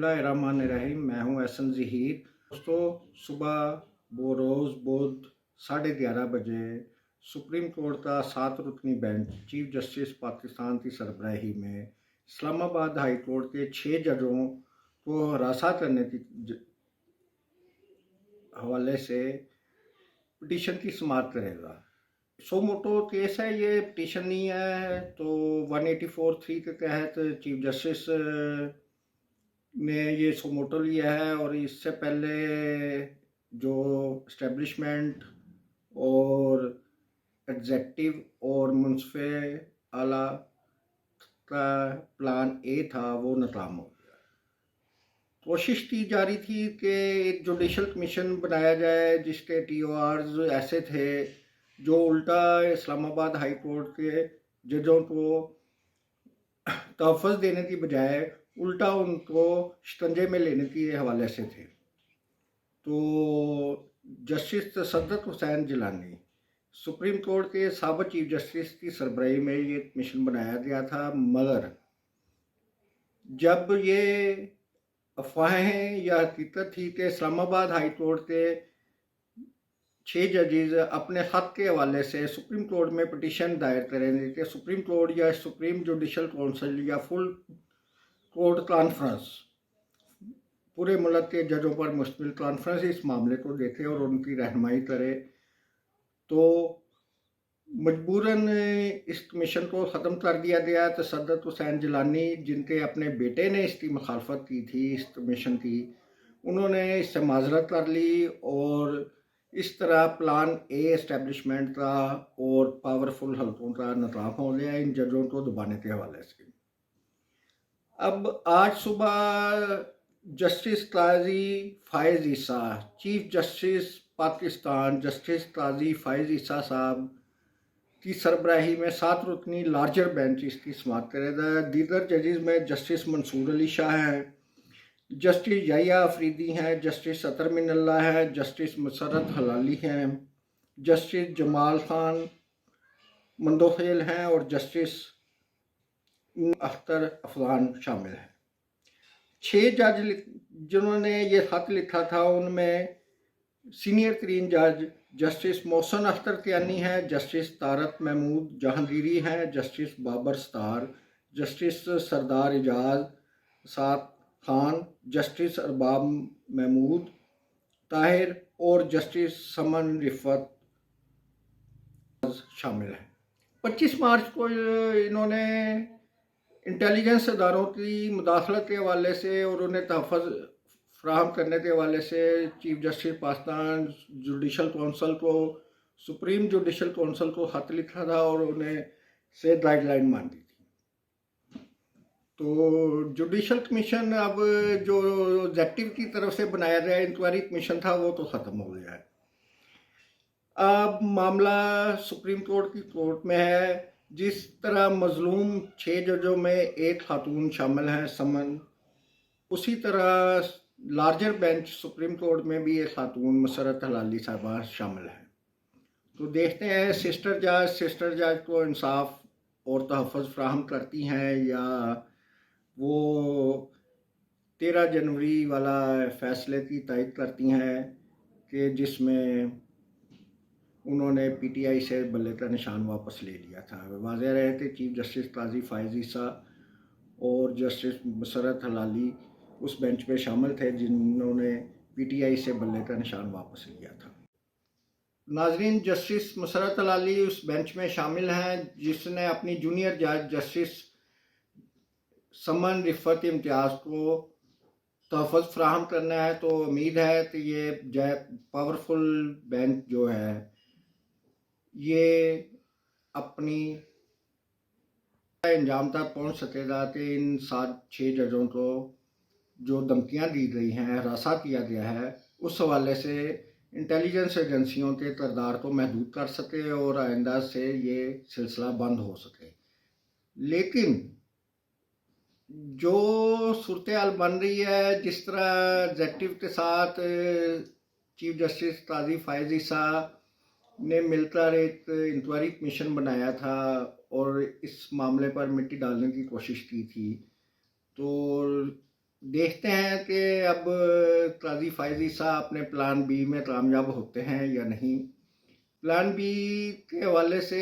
बिस्मिल्लाहिर्रहमानिर्रहीम। मैं हूं एहसन ज़हीर। दोस्तों, सुबह रोज़ बुध 11:30 बजे सुप्रीम कोर्ट का 7 रुकनी बेंच चीफ जस्टिस पाकिस्तान की सरबराही में इस्लामाबाद हाई कोर्ट के 6 जजों को हरासा करने के हवाले से पिटीशन की समाअत करेगा। सो मोटो केस है, ये पिटीशन नहीं है। तो 184(3) के तहत चीफ जस्टिस ने ये सो मोटो लिया है। और इससे पहले जो इस्टेब्लिशमेंट और एग्जेक्टिव और मुंसफ़े आला का प्लान ए था वो नाकाम हो गया। कोशिश की जा रही थी कि एक जुडिशल कमीशन बनाया जाए जिसके TORs ऐसे थे जो उल्टा इस्लामाबाद हाई कोर्ट के जजों को तहफ़्फ़ुज़ देने की बजाय उल्टा उनको शिकंजे में लेने के हवाले से थे। तो justice Tasadduq Hussain Jilani, supreme court के साबिक़ चीफ जस्टिस की सरबराही में ये कमीशन बनाया गया था। मगर जब ये अफवाहें या हकीकत थी कि इस्लामाबाद हाई कोर्ट के 6 जजेस अपने हक के हवाले से सुप्रीम कोर्ट में पिटीशन दायर करेंगे कि सुप्रीम कोर्ट या सुप्रीम जुडिशल काउंसिल या फुल कोर्ट कॉन्फ्रेंस पूरे मुल्क के जजों पर मुश्तमिल कॉन्फ्रेंस इस मामले को देखे और उनकी रहनुमाई करे, तो मजबूरन इस कमीशन को ख़त्म कर दिया गया। तसद्दुक़ हुसैन जिलानी, जिनके अपने बेटे ने इसकी मुखालफत की थी इस कमीशन की, उन्होंने इससे माजरत कर ली और इस तरह प्लान ए एस्टेब्लिशमेंट का और पावरफुल हल्कों का नाकाम हो गया इन जजों को दबाने के हवाले से। अब आज सुबह जस्टिस काजी फ़ाइज़ ईसा, चीफ जस्टिस पाकिस्तान जस्टिस काजी फ़ाइज़ ईसा साहब की सरबराही में 7 रुकनी लार्जर बेंच इसकी समाअत करेगा। दीगर जजेस में जस्टिस मंसूर अली शाह हैं, जस्टिस याहिया अफरीदी हैं, जस्टिस अतर मिनल्ला है, जस्टिस मसरत हलाली हैं, जस्टिस जमाल खान मंदोखेल हैं और जस्टिस अख्तर अफगान शामिल हैं। 6 जज जिन्होंने ये ख़त लिखा था उनमें सीनियर तरीन जज जस्टिस मोहसन अख्तर कियानी हैं, जस्टिस तारक महमूद जहांगीरी हैं, जस्टिस बाबर सतार, जस्टिस सरदार एजाज साद खान, जस्टिस अरबाब महमूद ताहिर और जस्टिस समन रिफत शामिल हैं। 25 मार्च को इन्होंने इंटेलिजेंस अदारों की मुदाखलत के हवाले से और उन्हें तहफ़्फ़ुज़ फ्राहम करने के हवाले से chief justice Pakistan judicial council को, सुप्रीम जुडिशल काउंसिल को ख़त लिखा था और उन्हें से गाइडलाइन मांगी थी। तो जुडिशल कमीशन अब जो एग्जेक्टिव की तरफ से बनाया गया इंक्वायरी कमीशन था वो तो ख़त्म हो गया है। अब मामला सुप्रीम कोर्ट की कोर्ट में है। जिस तरह मजलूम 6 जजों में एक खातून शामिल हैं समन, उसी तरह लार्जर बेंच सुप्रीम कोर्ट में भी एक खातून मसरत हलाली साहबा शामिल हैं। तो देखते हैं सिस्टर जज को इंसाफ और तहफ़्फ़ुज़ फ्राहम करती हैं या वो 13 जनवरी वाला फ़ैसले की तायद करती हैं कि जिसमें उन्होंने PTI से बल्ले का निशान वापस ले लिया था। वाज़ेह रहे थे चीफ जस्टिस काजी फ़ाइज़ ईसा और जस्टिस मसरत हलाली उस बेंच पे शामिल थे जिन्होंने PTI से बल्ले का निशान वापस लिया था। नाजरीन, जस्टिस मसरत हलाली उस बेंच में शामिल हैं जिसने अपनी जूनियर जज जस्टिस समन रिफत इम्तियाज़ को तहफ़्फ़ुज़ फ्राहम करना है। तो उम्मीद है कि ये पावरफुल बेंच जो है ये अपनी अंजाम तक पहुँच सकेगा कि इन 7-6 जजों को जो धमकियाँ दी गई हैं, हरासा किया गया है, उस हवाले से इंटेलिजेंस एजेंसियों के किरदार को महदूद कर सके और आइंदा से ये सिलसिला बंद हो सके। लेकिन जो सूरत हाल बन रही है, जिस तरह एग्जेक्टिव के साथ चीफ जस्टिस काजी फ़ाइज़ ईसा ने मिलकर एक इंक्वायरी कमीशन बनाया था और इस मामले पर मिट्टी डालने की कोशिश की थी, तो देखते हैं कि अब काजी फायज ईसा अपने प्लान बी में कामयाब होते हैं या नहीं। प्लान बी के हवाले से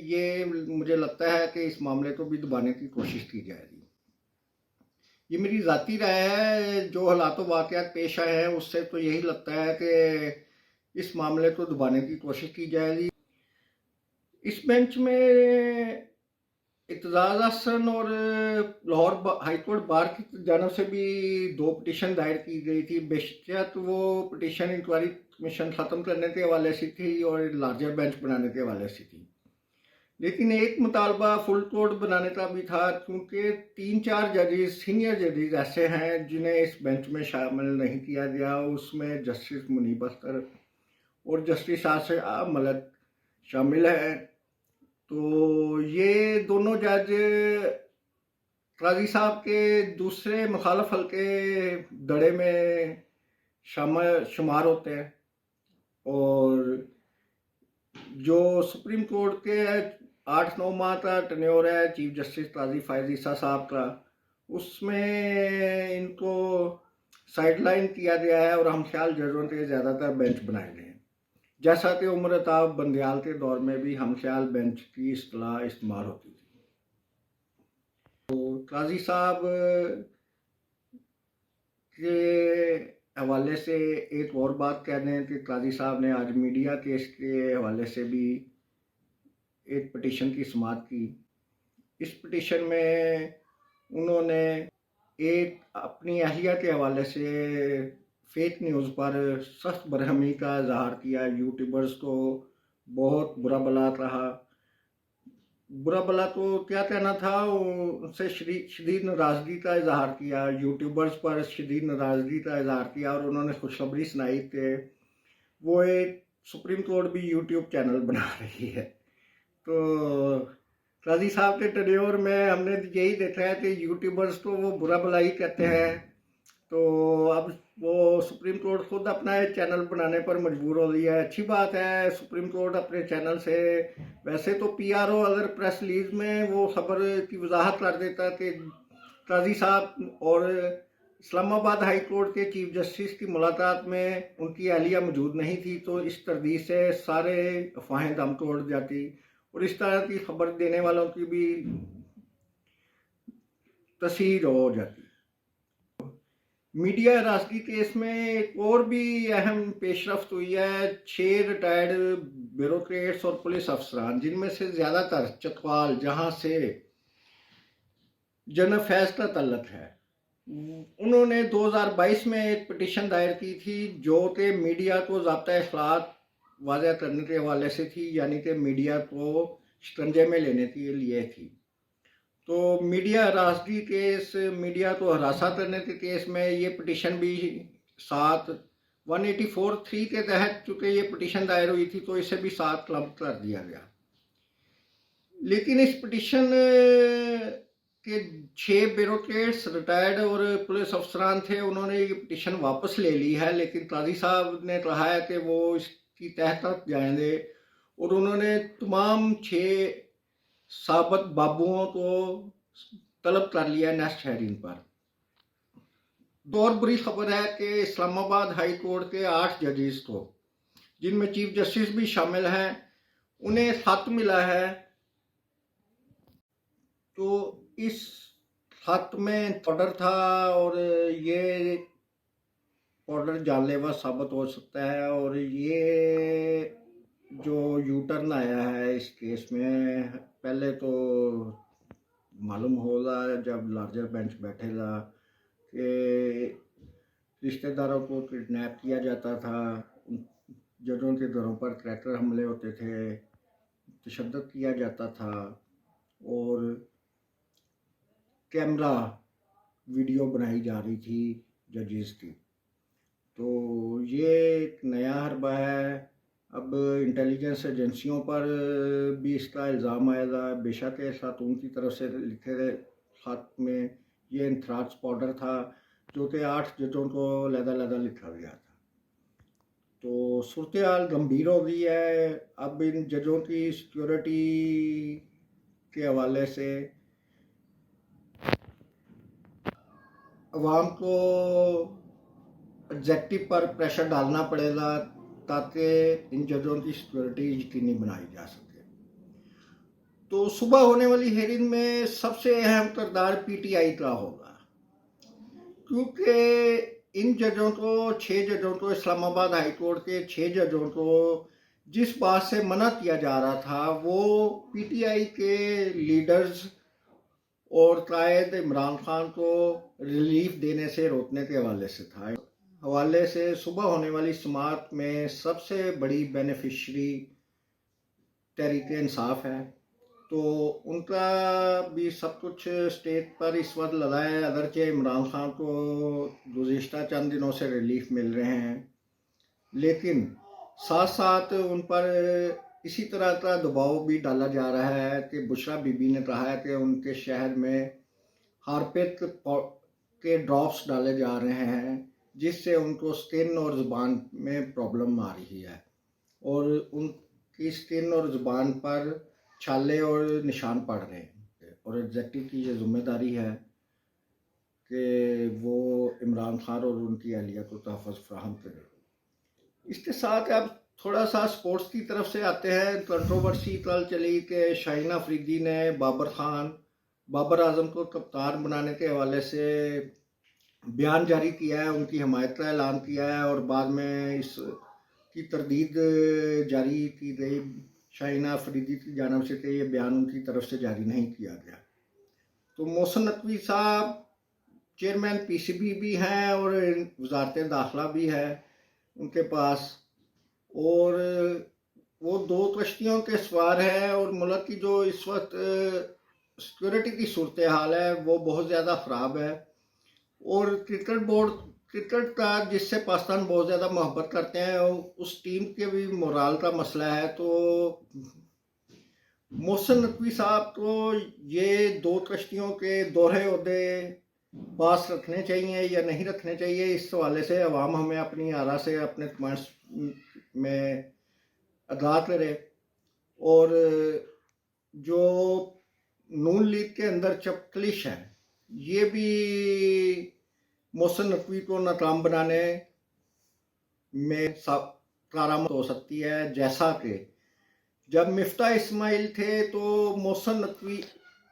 ये मुझे लगता है कि इस मामले को भी दबाने की कोशिश की जाएगी। ये मेरी ज़ाती राय है, जो हालात वाक़यात पेश आए हैं उससे तो यही लगता है कि इस मामले को दबाने की कोशिश की जाएगी। इस बेंच में इत्तेज़ाज़ अहसन और लाहौर हाई कोर्ट बार की जानिब से भी दो पिटीशन दायर की गई थी। बेशक वो पिटीशन इंक्वायरी कमीशन ख़त्म करने के हवाले से थी और लार्जर बेंच बनाने के हवाले से थी, लेकिन एक मुतालबा फुल कोर्ट बनाने का भी था, क्योंकि 3-4 जजेस सीनियर जजेस ऐसे हैं जिन्हें इस बेंच में शामिल नहीं किया गया। उसमें जस्टिस मुनीब अख्तर और जस्टिस आसिफ मलिक शामिल हैं। तो ये दोनों जज काजी साहब के दूसरे मुखालफ हल्के दड़े में शामिल शुमार होते हैं, और जो सुप्रीम कोर्ट के 8-9 माह का टेन्योर है चीफ जस्टिस काजी फायज ईसा साहब का, उसमें इनको साइडलाइन किया गया है और हम ख्याल जजों के ज़्यादातर बेंच बनाए गए हैं, जैसा कि उम्र ताब बंदियाल के दौर में भी हम ख्याल बेंच की इस्तेलाह इस्तेमाल होती थी। तो काजी साहब के हवाले से एक और बात कह दें कि काजी साहब ने आज मीडिया केस के हवाले से भी एक पिटीशन की समाअत की। इस पिटीशन में उन्होंने एक अपनी अहलिया के हवाले से फेक न्यूज़ पर सख्त बरहमी का इजहार किया। यूट्यूबर्स को बहुत बुरा भला कहा। बुरा भला तो क्या कहना था, उनसे शदीद नाराज़गी का इजहार किया, यूट्यूबर्स पर शदीद नाराज़गी का इजहार किया, और उन्होंने खुशखबरी सुनाई कि वो एक सुप्रीम कोर्ट भी यूट्यूब चैनल बना रही है। तो काजी साहब के टेन्योर में हमने यही देखा है कि यूट्यूबर्स को वो बुरा भला ही कहते हैं। तो अब वो सुप्रीम कोर्ट खुद अपना एक चैनल बनाने पर मजबूर हो रही है। अच्छी बात है, सुप्रीम कोर्ट अपने चैनल से, वैसे तो पीआरओ अगर प्रेस रिलीज में वो खबर की वजाहत कर देता कि काजी साहब और इस्लामाबाद हाई कोर्ट के चीफ जस्टिस की मुलाकात में उनकी अहलिया मौजूद नहीं थी, तो इस तरदीद से सारे अफवाहें दम तोड़ जाती और इस तरह की खबर देने वालों की भी तस्हीर हो जाती। मीडिया हिरासती केस में एक और भी अहम पेशरफ्त हुई है। 6 रिटायर्ड ब्यूरोक्रेट्स और पुलिस अफसरान, जिनमें से ज़्यादातर चतवाल, जहां से जनरल फैज का तल्लक है, उन्होंने 2022 में एक पिटीशन दायर की थी जो कि मीडिया को ज़ाब्ता अखलाक वाज़ह करने के हवाले से थी, यानी कि मीडिया को शिकंजे में लेने के लिए थी। तो मीडिया हरासगी केस, मीडिया को हरासा करने के केस में ये पिटीशन भी 184(3) के तहत चूँकि ये पिटीशन दायर हुई थी, तो इसे भी 7 क्लब कर दिया गया। लेकिन इस पिटीशन के 6 ब्यूरोक्रेट्स रिटायर्ड और पुलिस अफसरान थे, उन्होंने ये पिटीशन वापस ले ली है, लेकिन काजी साहब ने कहा है कि वो इसकी तह तक जाएंगे, और उन्होंने तमाम 6 साबित बाबुओं को तलब कर लिया नेक्स्ट हेयरिंग पर। दो और बुरी खबर है कि इस्लामाबाद हाई कोर्ट के 8 जजेस को, जिनमें चीफ जस्टिस भी शामिल हैं, उन्हें खत मिला है। तो इस खत में ऑर्डर था, और ये ऑर्डर जानलेवा साबित हो सकता है, और ये जो यू टर्न आया है इस केस में, पहले तो मालूम होगा जब लार्जर बेंच बैठेगा कि रिश्तेदारों को किडनैप किया जाता था, जजों के घरों पर ट्रैक्टर हमले होते थे, तशद्दुद किया जाता था, और कैमरा वीडियो बनाई जा रही थी जजेस की। तो ये एक नया हरबा है। अब इंटेलिजेंस एजेंसियों पर भी इसका इल्ज़ाम आएगा। बेशक खातून की तरफ से लिखे गए खत में ये इंथराज पाउडर था, जो कि 8 जजों को लहदा लिखा गया था। तो सूरत हाल गंभीर हो गई है। अब इन जजों की सिक्योरिटी के हवाले से अवाम को एग्जेक्टिव पर प्रेशर डालना पड़ेगा ताकि इन जजों की सिक्योरिटी यकीनी बनाई जा सके। तो सुबह होने वाली हेयरिंग में सबसे अहम किरदार पीटीआई का होगा, क्योंकि इन जजों को 6 जजों को, इस्लामाबाद हाई कोर्ट के 6 जजों को जिस बात से मना किया जा रहा था वो पीटीआई के लीडर्स और कायद इमरान खान को रिलीफ देने से रोकने के हवाले से था। हवाले से सुबह होने वाली समाअत में सबसे बड़ी बेनिफिशरी तहरीक इंसाफ है, तो उनका भी सब कुछ स्टेज पर इस वक्त लगा है, अगरचे इमरान खान को गुज़िश्ता चंद दिनों से रिलीफ मिल रहे हैं, लेकिन साथ साथ उन पर इसी तरह का दबाव भी डाला जा रहा है कि बुशरा बीबी ने कहा है कि उनके शहर में हार्पिक के ड्रॉप्स डाले जा रहे हैं जिससे उनको स्किन और ज़ुबान में प्रॉब्लम आ रही है, और उनकी स्किन और ज़ुबान पर छाले और निशान पड़ रहे हैं, और एग्जेक्टिव की ये जिम्मेदारी है कि वो इमरान खान और उनकी अहलिया को तहफ़्फ़ुज़ फराहम करें। इसके साथ अब थोड़ा सा स्पोर्ट्स की तरफ से आते हैं। कंट्रोवर्सी कल चली कि शाहीन अफरीदी ने बाबर आजम को कप्तान बनाने के हवाले से बयान जारी किया है, उनकी हमायत का ऐलान किया है, और बाद में इसकी तरदीद जारी की गई शाहीन अफरीदी की जानिब से कि ये बयान उनकी तरफ से जारी नहीं किया गया। तो मोहसिन नकवी साहब चेयरमैन पीसीबी भी हैं और वजारत दाखिला भी है उनके पास, और वो 2 कश्तियों के सवार है, और मुल्क की जो इस वक्त सिक्योरिटी की सूरत हाल है वो बहुत ज़्यादा ख़राब है, और क्रिकेट का जिससे पाकिस्तान बहुत ज़्यादा मोहब्बत करते हैं उस टीम के भी मोराल का मसला है। तो मोहसिन नकवी साहब को ये 2 कश्तियों के दोहरे ओहदे पास रखने चाहिए या नहीं रखने चाहिए, इस हवाले से अवाम हमें अपनी आरा से अपने कमेंट्स में आगाह करे। और जो नून लीग के अंदर चपकलिश है ये भी मोहसिन नकवी को नाकाम बनाने में कारामद हो सकती है। जैसा कि जब मिफ्ता इस्माइल थे तो मोहसिन नकवी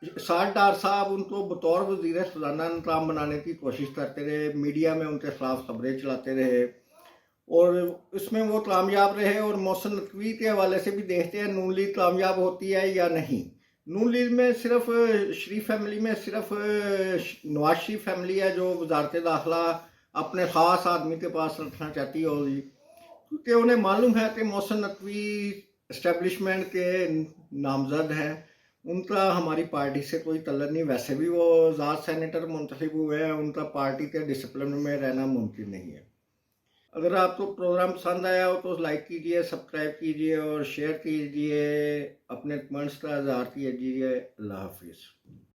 साद डार साहब उनको बतौर वज़ीर ख़ज़ाना नाकाम बनाने की कोशिश करते रहे, मीडिया में उनके खिलाफ खबरें चलाते रहे, और इसमें वो कामयाब रहे। और मोहसिन नकवी के हवाले से भी देखते हैं नून लीग कामयाब होती है या नहीं। नून लीग में सिर्फ शरीफ फैमिली में सिर्फ नवाज शरीफ फैमिली है जो वजारत दाखिला अपने ख़ास आदमी के पास रखना चाहती होगी, क्योंकि उन्हें मालूम है कि मोहसिन नकवी इस्टेब्लिशमेंट के नामजद हैं, उनका हमारी पार्टी से कोई तल्लुक़ नहीं। वैसे भी वो ज़ात सेनेटर मुंतखब हुए हैं, उनका पार्टी के डिसिप्लिन में रहना मुमकिन नहीं है। अगर आपको प्रोग्राम पसंद आया हो तो लाइक कीजिए, सब्सक्राइब कीजिए और शेयर कीजिए, अपने कमेंट्स का इज़हार कीजिए। अल्लाह हाफिज़।